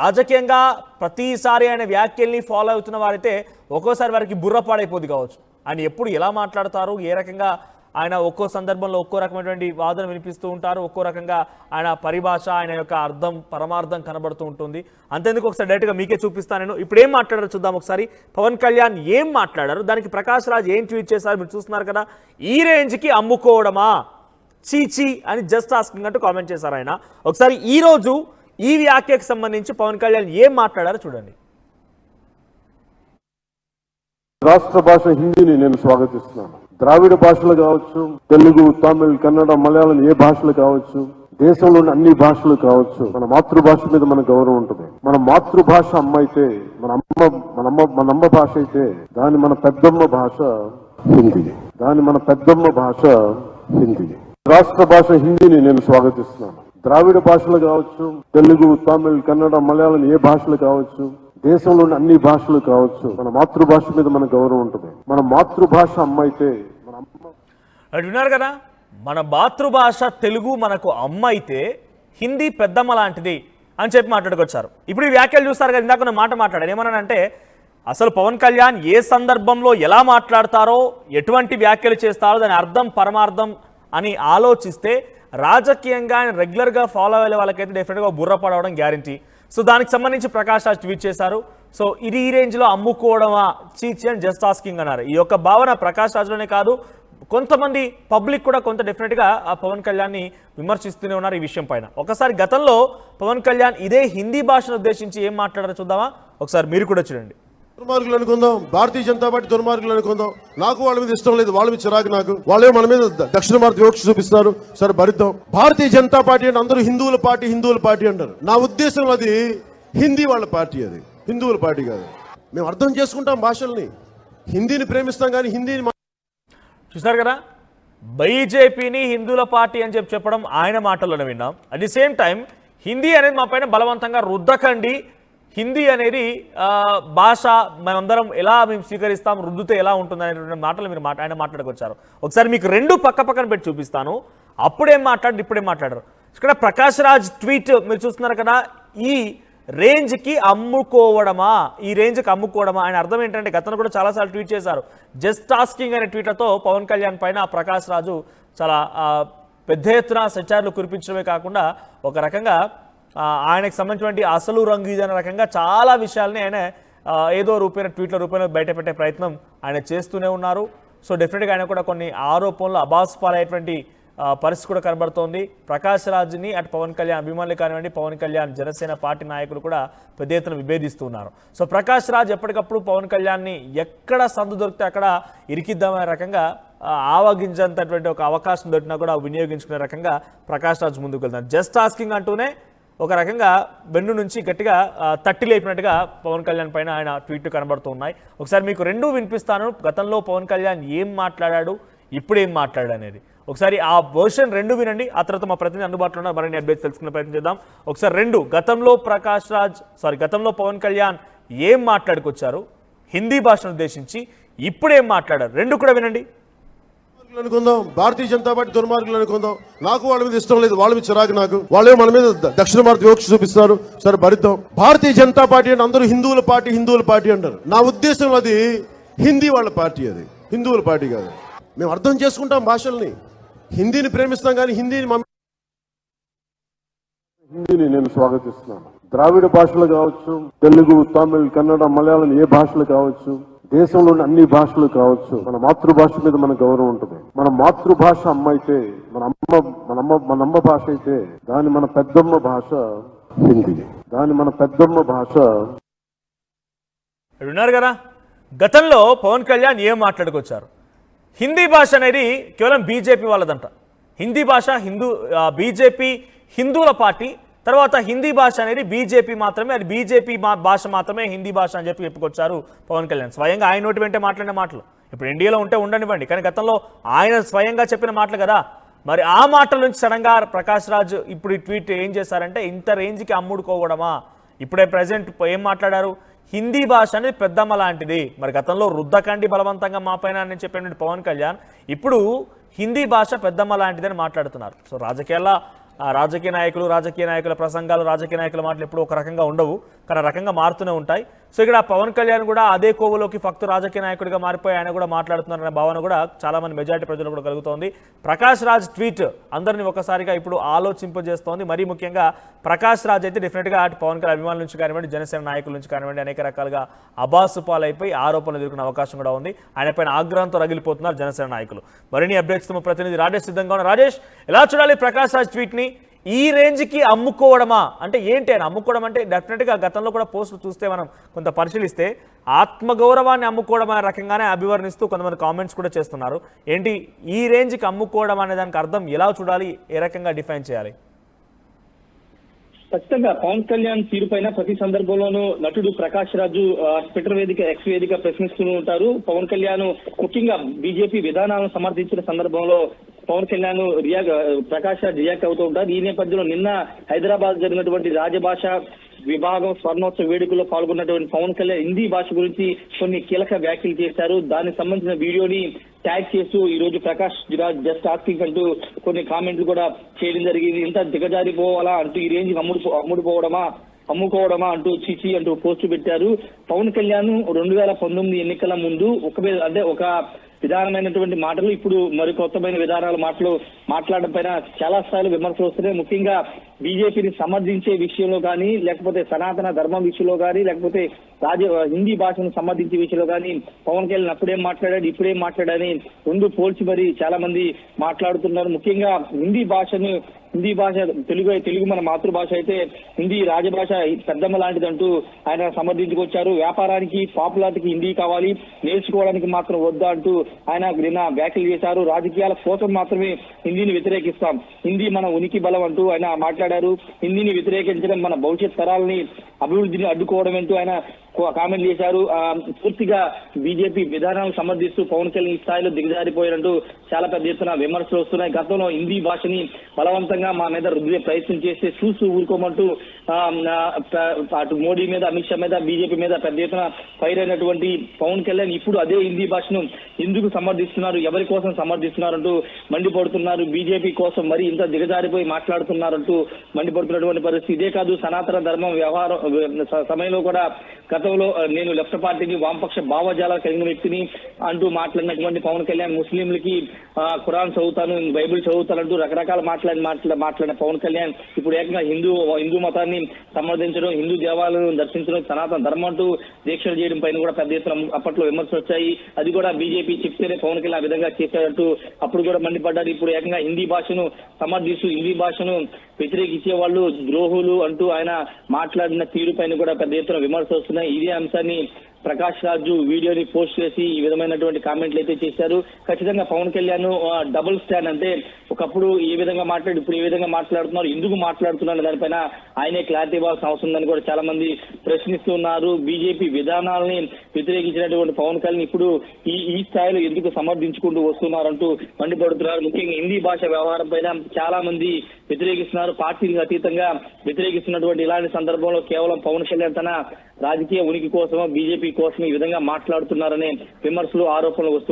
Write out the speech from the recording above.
రాజకీయంగా ప్రతిసారి ఆయన వ్యాఖ్యల్ని ఫాలో అవుతున్న వారైతే ఒక్కోసారి వారికి బుర్ర పాడైపోద్ది కావచ్చు. ఆయన ఎప్పుడు ఎలా మాట్లాడతారు, ఏ రకంగా ఆయన ఒక్కో సందర్భంలో ఒక్కో రకమైనటువంటి వాదన వినిపిస్తూ ఉంటారు, ఒక్కో రకంగా ఆయన పరిభాష, ఆయన యొక్క అర్థం పరమార్థం కనబడుతూ ఉంటుంది. అంతేందుకు ఒకసారి డైరెక్ట్గా మీకే చూపిస్తాను నేను. ఇప్పుడు ఏం మాట్లాడారో చూద్దాం ఒకసారి. పవన్ కళ్యాణ్ ఏం మాట్లాడారు, దానికి ప్రకాష్ రాజ్ ఏం ట్వీట్ చేశారు మీరు చూస్తున్నారు కదా. ఈ రేంజ్కి అమ్ముకోవడమా చీచీ అని జస్ట్ ఆస్కింగ్ అంటూ కామెంట్ చేశారు ఆయన. ఒకసారి ఈరోజు ఈ వ్యాఖ్యకు సంబంధించి పవన్ కళ్యాణ్ ఏం మాట్లాడారో చూడండి. రాష్ట్ర భాష హిందీని నేను స్వాగతిస్తున్నాను. ద్రావిడ భాషలు కావచ్చు, తెలుగు, తమిళ్, కన్నడ, మలయాళం ఏ భాషలు కావచ్చు, దేశంలోని అన్ని భాషలు కావచ్చు, మన మాతృభాష మీద మన గౌరవం ఉంటుంది. మన మాతృభాష అమ్మ అయితే, మన అమ్మ భాష అయితే మన పెద్దమ్మ భాష హిందీ. రాష్ట్ర భాష హిందీని నేను స్వాగతిస్తున్నాను. ద్రావిడ భాషలు కావచ్చు, తెలుగు, తమిళ్, కన్నడ, మలయాళం ఏ భాషలు కావచ్చు, దేశంలోని అన్ని భాషలు కావచ్చు, మన మాతృభాష మీద మన గౌరవం ఉంటుంది. మన మాతృభాష అమ్మ అయితే విన్నారు కదా, మన మాతృభాష తెలుగు మనకు అమ్మ అయితే హిందీ పెద్దమ్మ లాంటిది అని చెప్పి మాట్లాడుకొచ్చారు. ఇప్పుడు ఈ వ్యాఖ్యలు చూస్తారు కదా, ఇందాక నేను మాట మాట్లాడాను ఏమన్నానంటే, అసలు పవన్ కళ్యాణ్ ఏ సందర్భంలో ఎలా మాట్లాడతారో, ఎటువంటి వ్యాఖ్యలు చేస్తారో దాని అర్థం పరమార్థం అని ఆలోచిస్తే రాజకీయంగా ఆయన రెగ్యులర్గా ఫాలో అయ్యే వాళ్ళకైతే డెఫినెట్గా బుర్ర పడవడం గ్యారంటీ. సో దానికి సంబంధించి ప్రకాష్ రాజ్ ట్వీట్ చేశారు. సో ఇది ఈ రేంజ్లో అమ్ముకోవడమా చీచి అని జస్ట్ ఆస్కింగ్ అన్నారు. ఈ యొక్క భావన ప్రకాష్ రాజ్లోనే కాదు, కొంతమంది పబ్లిక్ కూడా కొంత డెఫినెట్గా ఆ పవన్ కళ్యాణ్ని విమర్శిస్తూనే ఉన్నారు ఈ విషయం పైన. ఒకసారి గతంలో పవన్ కళ్యాణ్ ఇదే హిందీ భాషను ఉద్దేశించి ఏం మాట్లాడారో చూద్దామా, ఒకసారి మీరు కూడా చూడండి. దుర్మార్గులు అనుకుందాం, భారతీయ జనతా పార్టీ దుర్మార్గులు అనుకుందాం. నాకు వాళ్ళ మీద ఇష్టం లేదు, వాళ్ళ మీద చిరాకు నాకు. వాళ్ళే మన మీద దక్షిణ భారత వివక్ష చూపిస్తారు, సరే భరిద్దాం. భారతీయ జనతా పార్టీ అంటే అందరూ హిందువుల పార్టీ అంటారు. నా ఉద్దేశం అది హిందీ వాళ్ళ పార్టీ, అది హిందువుల పార్టీ కాదు. మేము అర్థం చేసుకుంటాం భాషల్ని, హిందీని ప్రేమిస్తాం కానీ హిందీని. చూసారు కదా, బీజేపీని హిందువుల పార్టీ అని చెప్పడం ఆయన మాటల్లోనే విన్నాం. At the same time Hindi అనేది మా పైన బలవంతంగా రుద్దకండి, హిందీ అనేది భాష మేమందరం ఎలా మేము స్వీకరిస్తాం, రుద్దుతే ఎలా ఉంటుంది అనేటువంటి మాటలు మీరు ఆయన మాట్లాడుకొచ్చారు. ఒకసారి మీకు రెండు పక్కన పెట్టి చూపిస్తాను. అప్పుడేం మాట్లాడారు, ఇప్పుడేం మాట్లాడారు. ఇక్కడ ప్రకాష్ రాజ్ ట్వీట్ మీరు చూస్తున్నారు కదా, ఈ రేంజ్కి అమ్ముకోవడమా, ఈ రేంజ్కి అమ్ముకోవడమా. ఆయన అర్థం ఏంటంటే, గతంలో కూడా చాలాసార్లు ట్వీట్ చేశారు. జస్ట్ ఆస్కింగ్ అనే ట్వీట్లతో పవన్ కళ్యాణ్ పైన ప్రకాష్ రాజు చాలా పెద్ద ఎత్తున సెచార్లు కురిపించడమే కాకుండా ఒక రకంగా ఆయనకు సంబంధించినటువంటి అసలు రంగు ఇది అనే రకంగా చాలా విషయాల్ని ఆయన ఏదో రూపేణ ట్వీట్ల రూపేణ బయటపెట్టే ప్రయత్నం ఆయన చేస్తూనే ఉన్నారు. సో డెఫినెట్గా ఆయన కూడా కొన్ని ఆరోపణలు అబాస్పాలయ్యేటువంటి పరిస్థితి కూడా కనబడుతోంది. ప్రకాష్ రాజ్ని అటు పవన్ కళ్యాణ్ అభిమానులు కానివ్వండి, పవన్ కళ్యాణ్ జనసేన పార్టీ నాయకులు కూడా పెద్ద ఎత్తున విభేదిస్తున్నారు. సో ప్రకాష్ రాజ్ ఎప్పటికప్పుడు పవన్ కళ్యాణ్ని ఎక్కడ సందు దొరికితే అక్కడ ఇరికిద్దామనే రకంగా ఆవగించేంతటువంటి ఒక అవకాశం దొరికినా కూడా వినియోగించుకునే రకంగా ప్రకాష్ రాజ్ ముందుకు వెళ్తారు. జస్ట్ ఆస్కింగ్ అంటూనే ఒక రకంగా వెన్ను నుంచి గట్టిగా తట్టి లేపినట్టుగా పవన్ కళ్యాణ్ పైన ఆయన ట్వీట్లు కనబడుతున్నాయి. ఒకసారి మీకు రెండూ వినిపిస్తాను. గతంలో పవన్ కళ్యాణ్ ఏం మాట్లాడాడు, ఇప్పుడు ఏం మాట్లాడాడు అనేది ఒకసారి ఆ వర్షన్ రెండు వినండి. ఆ తర్వాత మా ప్రతినిధి అందుబాటులో ఉన్న మరిన్ని అప్డేట్స్ తెలుసుకునే ప్రయత్నం చేద్దాం. ఒకసారి రెండు, గతంలో పవన్ కళ్యాణ్ ఏం మాట్లాడుకొచ్చారు హిందీ భాషను ఉద్దేశించి, ఇప్పుడు ఏం మాట్లాడారు, రెండు కూడా వినండి. అనుకుందాం, భారతీయ జనతా పార్టీ దుర్మార్గులు అనుకుందాం. నాకు వాళ్ళ మీద ఇష్టం లేదు, వాళ్ళ మీద చిరాకు నాకు. వాళ్ళే మన మీద దక్షిణ భారత వివక్ష చూపిస్తారు, సరే భరిద్దాం. భారతీయ జనతా పార్టీ అంటే అందరూ హిందువుల పార్టీ అంటారు. నా ఉద్దేశం అది హిందీ వాళ్ళ పార్టీ, అది హిందువుల పార్టీ కాదు. మేము అర్థం చేసుకుంటాం భాషల్ని, హిందీని ప్రేమిస్తాం కానీ హిందీని నేను స్వాగతిస్తున్నాను. ద్రావిడ భాషలు కావచ్చు, తెలుగు, తమిళ్, కన్నడ, మలయాళం ఏ భాషలు కావచ్చు, దేశంలోని అన్ని భాషలు కావచ్చు, మన మాతృభాష మీద మన గౌరవం ఉంటుంది. మన మాతృభాష అమ్మ అయితే, మన అమ్మ భాష అయితే మన పెద్దమ్మ భాష హిందీ. మన పెద్దమ్మ భాష. విన్నారు కదా, గతంలో పవన్ కళ్యాణ్ ఏం మాట్లాడుకొచ్చారు. హిందీ భాష అనేది కేవలం బీజేపీ వాళ్ళదంట. హిందీ భాష బీజేపీ హిందువుల పార్టీ, తర్వాత హిందీ భాష అనేది బీజేపీ మాత్రమే, అది బీజేపీ భాష మాత్రమే హిందీ భాష అని చెప్పి చెప్పుకొచ్చారు పవన్ కళ్యాణ్. స్వయంగా ఆయన నోటి వెంటే మాట్లాడిన మాటలు. ఇప్పుడు ఎన్డీఏలో ఉంటే ఉండనివ్వండి, కానీ గతంలో ఆయన స్వయంగా చెప్పిన మాటలు కదా. మరి ఆ మాటల నుంచి సడన్గా ప్రకాష్ రాజ్ ఇప్పుడు ఈ ట్వీట్ ఏం చేశారంటే, ఇంత రేంజ్కి అమ్ముడుకోవడమా. ఇప్పుడే ప్రజెంట్ ఏం మాట్లాడారు, హిందీ భాష అనేది పెద్దమ్మ లాంటిది. మరి గతంలో రుద్దకండి బలవంతంగా మా పైన అని చెప్పినటువంటి పవన్ కళ్యాణ్ ఇప్పుడు హిందీ భాష పెద్దమ్మ లాంటిదని మాట్లాడుతున్నారు. సో రాజకీయాల్లో రాజకీయ నాయకుల ప్రసంగాలు, రాజకీయ నాయకుల మాటలు ఎప్పుడు ఒక రకంగా ఉండవు, కానీ రకంగా మారుతూనే ఉంటాయి. సో ఇక్కడ పవన్ కళ్యాణ్ కూడా అదే కోవలోకి ఫక్తు రాజకీయ నాయకుడిగా మారిపోయి ఆయన కూడా మాట్లాడుతున్నారనే భావన కూడా చాలా మంది మెజారిటీ ప్రజలు కూడా కలుగుతోంది. ప్రకాష్ రాజ్ ట్వీట్ అందరినీ ఒకసారిగా ఇప్పుడు ఆలోచింపజేస్తోంది. మరీ ముఖ్యంగా ప్రకాష్ రాజ్ అయితే డెఫినెట్గా అటు పవన్ కళ్యాణ్ అభిమానుల నుంచి కానివ్వండి, జనసేన నాయకుల నుంచి కానివ్వండి అనేక రకాలుగా అబాసు పాలైపోయి ఆరోపణలు ఎదుర్కొనే అవకాశం కూడా ఉంది. ఆయన పైన ఆగ్రహంతో రగిలిపోతున్నారు జనసేన నాయకులు. మరిన్ని అప్డేట్స్ తో ప్రతినిధి రాజేష్ సిద్ధంగా ఉన్నారు. రాజేష్, ఎలా చూడాలి ప్రకాష్ రాజ్ ట్వీట్ ని? ఈ రేంజ్కి అమ్ముకోవడమా అంటే ఏంటి? ఆయన అమ్ముకోవడం అంటే డెఫినెట్గా గతంలో కూడా పోస్టులు చూస్తే మనం కొంత పరిశీలిస్తే ఆత్మగౌరవాన్ని అమ్ముకోవడం అనే రకంగానే అభివర్ణిస్తూ కొంతమంది కామెంట్స్ కూడా చేస్తున్నారు. ఏంటి ఈ రేంజ్కి అమ్ముకోవడం అనే దానికి అర్థం ఎలా చూడాలి, ఏ రకంగా డిఫైన్ చేయాలి? ఖచ్చితంగా పవన్ కళ్యాణ్ తీరు పైన ప్రతి సందర్భంలోనూ నటుడు ప్రకాష్ రాజు ట్విట్టర్ వేదిక, ఎక్స్ వేదిక ప్రశ్నిస్తూ ఉంటారు. పవన్ కళ్యాణ్ ముఖ్యంగా బీజేపీ విధానాలను సమర్థించిన సందర్భంలో పవన్ కళ్యాణ్ ప్రకాష్ రాజ్ రియాక్ట్ అవుతూ ఉంటారు. ఈ నేపథ్యంలో నిన్న హైదరాబాద్ జరిగినటువంటి రాజభాష విభాగం స్వర్ణోత్సవ వేడుకల్లో పాల్గొన్నటువంటి పవన్ కళ్యాణ్ హిందీ భాష గురించి కొన్ని కీలక వ్యాఖ్యలు చేశారు. దానికి సంబంధించిన వీడియోని ట్యాగ్ చేస్తూ ఈ రోజు ప్రకాష్ రాజ్ జస్ట్ ఆస్కింగ్ అంటూ కొన్ని కామెంట్లు కూడా చేయడం జరిగింది. ఇంత దిగజారిపోవాలా అంటూ ఈ రేంజ్ అమ్ముకోవడమా అంటూ చిచి అంటూ పోస్టు పెట్టారు. పవన్ కళ్యాణ్ 2019 ఎన్నికల ముందు ఒక విధానమైనటువంటి మాటలు, ఇప్పుడు మరి కొత్తమైన విధానాల మాట్లాడడం పైన చాలా స్థాయిలో విమర్శలు వస్తున్నాయి. ముఖ్యంగా బీజేపీని సమర్థించే విషయంలో కానీ, లేకపోతే సనాతన ధర్మం విషయంలో కానీ, లేకపోతే హిందీ భాషను సమర్థించే విషయంలో కానీ పవన్ కళ్యాణ్ అప్పుడేం మాట్లాడాడు, ఇప్పుడేం మాట్లాడని రెండు పోల్చి మరి చాలా మంది మాట్లాడుతున్నారు. ముఖ్యంగా హిందీ భాష తెలుగు మన మాతృభాష అయితే హిందీ రాజభాష పెద్దమ్మ లాంటిదంటూ ఆయన సమర్థించుకొచ్చారు. వ్యాపారానికి, పాపులారిటీకి హిందీ కావాలి, నేర్చుకోవడానికి మాత్రం వద్దా అంటూ ఆయన నిన్న వ్యాఖ్యలు చేశారు. రాజకీయాల కోసం మాత్రమే హిందీని వ్యతిరేకిస్తాం, హిందీ మన ఉనికి బలం అంటూ ఆయన మాట్లాడారు. హిందీని వ్యతిరేకించడం మన భవిష్యత్ తరాలని అభివృద్ధిని అడ్డుకోవడం అంటూ ఆయన కామెంట్ చేశారు. పూర్తిగా బీజేపీ విధానాలను సమర్థిస్తూ పవన్ కళ్యాణ్ ఈ స్థాయిలో దిగజారిపోయారంటూ చాలా పెద్ద ఎత్తున విమర్శలు వస్తున్నాయి. గతంలో హిందీ భాషని బలవంతంగా మా మీద రుద్దే ప్రయత్నం చేస్తే చూస్తూ ఊరుకోమంటూ అటు మోడీ మీద, అమిత్ షా మీద, బీజేపీ మీద పెద్ద ఎత్తున ఫైర్ అయినటువంటి పవన్ కళ్యాణ్ ఇప్పుడు అదే హిందీ భాషను ఎందుకు సమర్థిస్తున్నారు, ఎవరి కోసం సమర్థిస్తున్నారంటూ మండిపడుతున్నారు. బీజేపీ కోసం మరి ఇంత దిగజారిపోయి మాట్లాడుతున్నారంటూ మండిపడుతున్నటువంటి పరిస్థితి. ఇదే కాదు, సనాతన ధర్మం వ్యవహారం సమయంలో కూడా గతంలో నేను లెఫ్ట్ పార్టీని, వామపక్ష భావజాల కలిగిన వ్యక్తిని అంటూ మాట్లాడినటువంటి పవన్ కళ్యాణ్ ముస్లింలకి ఖురాన్ చదువుతాను, బైబిల్ చదువుతానంటూ రకరకాల మాట్లాడిన పవన్ కళ్యాణ్ ఇప్పుడు ఏకంగా హిందూ మతాన్ని సమర్థించడం, హిందూ దేవాలయాలను దర్శించడం, సనాతన ధర్మం అంటూ దీక్షలు చేయడం పైన కూడా పెద్ద ఎత్తున అప్పట్లో విమర్శలు వచ్చాయి. అది కూడా బీజేపీ చెప్తేనే పవన్ కళ్యాణ్ ఆ విధంగా చేశారంటూ అప్పుడు కూడా మండిపడ్డారు. ఇప్పుడు ఏకంగా హిందీ భాషను సమర్థిస్తూ హిందీ భాషను వ్యతిరేకించే వాళ్ళు ద్రోహులు అంటూ ఆయన మాట్లాడిన తీరు పైన కూడా పెద్ద ఎత్తున విమర్శలు వస్తున్నాయి. ఇదే అంశాన్ని ప్రకాష్ రాజు వీడియోని పోస్ట్ చేసి ఈ విధమైనటువంటి కామెంట్లు అయితే చేశారు. ఖచ్చితంగా పవన్ కళ్యాణ్ డబుల్ స్టాండ్, అంటే ఒకప్పుడు ఏ విధంగా మాట్లాడి ఇప్పుడు ఏ విధంగా మాట్లాడుతున్నారు, ఎందుకు మాట్లాడుతున్నారు దానిపైన ఆయనే క్లారిటీ ఇవ్వాల్సిన అవసరం ఉందని కూడా చాలా మంది ప్రశ్నిస్తున్నారు. బీజేపీ విధానాలని వ్యతిరేకించినటువంటి పవన్ కళ్యాణ్ ఇప్పుడు ఈ స్థాయిలో ఎందుకు సమర్థించుకుంటూ వస్తున్నారంటూ మండిపడుతున్నారు. ముఖ్యంగా హిందీ భాష వ్యవహారం పైన చాలా మంది వ్యతిరేకిస్తున్నారు. పార్టీలకు అతీతంగా వ్యతిరేకిస్తున్నటువంటి ఇలాంటి సందర్భంలో కేవలం పవన్ కళ్యాణ్ తన రాజకీయ ఉనికి కోసమో, బీజేపీ కోసం ఈ విధంగా మాట్లాడుతున్నారనే విమర్శలు, ఆరోపణలు వస్తున్నాయి.